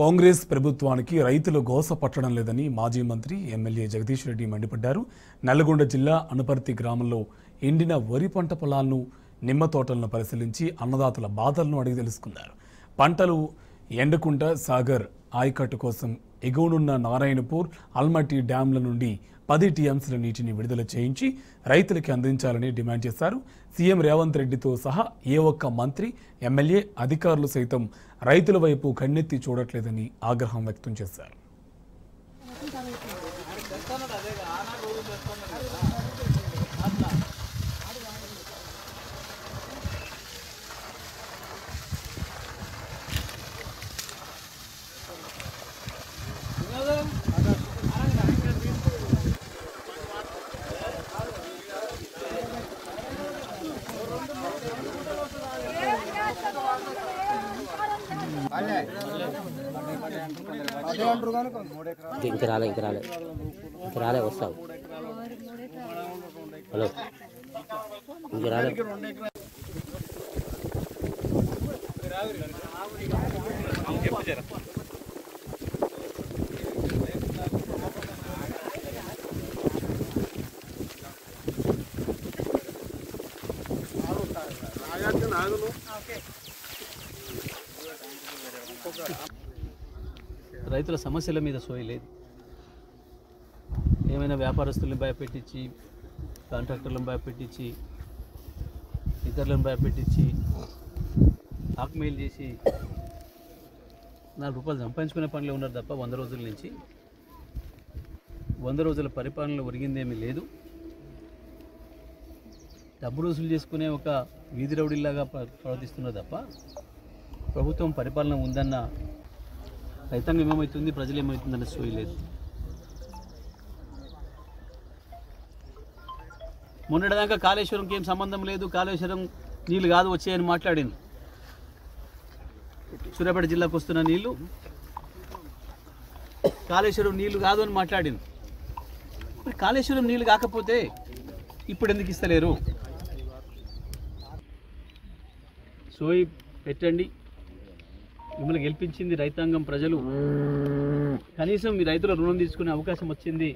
కాంగ్రెస్ ప్రభుత్వానికి రైతులు గోస పట్టడం లేదని మాజీ మంత్రి ఎమ్మెల్యే జగదీష్ రెడ్డి మండిపడ్డారు. నల్లగొండ జిల్లా అనుపర్తి గ్రామంలో ఎండిన వరి పంట పొలాలను, నిమ్మ తోటలను పరిశీలించి అన్నదాతల బాధలను అడిగి తెలుసుకున్నారు. పంటలు ఎండకుంట సాగర్ ఆయకట్టు కోసం ఎగువనున్న నారాయణపూర్, అల్మట్టి డ్యాంల నుండి 10 టీఎంసీల నీటిని విడుదల చేయించి రైతులకి అందించాలని డిమాండ్ చేశారు. సీఎం రేవంత్ రెడ్డితో సహా ఏ ఒక్క మంత్రి, ఎమ్మెల్యే, అధికారులు సైతం రైతుల వైపు కన్నెత్తి చూడట్లేదని ఆగ్రహం వ్యక్తం చేశారు. ఇంకా రాలే వస్తావు. హలో, ఇంకా రాలే. రైతుల సమస్యల మీద సోయలేదు. ఏమైనా వ్యాపారస్తులను భయపెట్టించి, కాంట్రాక్టర్లను భయపెట్టించి, ఇతరులను భయపెట్టించి, ఆక్మెయిల్ చేసి 4 రూపాయలు సంపాదించుకునే పనిలో ఉన్నారు తప్ప 100 రోజుల నుంచి 100 రోజుల పరిపాలనలో ఒరిగిందేమీ లేదు. డబ్బు వసూలు చేసుకునే ఒక వీధి రౌడీలాగా ప్రవర్తిస్తున్నారు తప్ప ప్రభుత్వం పరిపాలన ఉందన్న, రైతాంగం ఏమవుతుంది, ప్రజలు ఏమవుతుందన్న సోయి లేదు. మొన్నటిదాకా కాళేశ్వరంకి ఏం సంబంధం లేదు, కాళేశ్వరం నీళ్ళు కాదు వచ్చాయని మాట్లాడింది. సూర్యాపేట జిల్లాకు వస్తున్న నీళ్లు కాళేశ్వరం నీళ్లు కాదు అని మాట్లాడింది. మరి కాళేశ్వరం నీళ్ళు కాకపోతే ఇప్పుడు ఎందుకు ఇస్తలేరు? సోయి పెట్టండి. మిమ్మల్ని గెలిపించింది రైతాంగం, ప్రజలు. కనీసం మీ రైతుల రుణం తీసుకునే అవకాశం వచ్చింది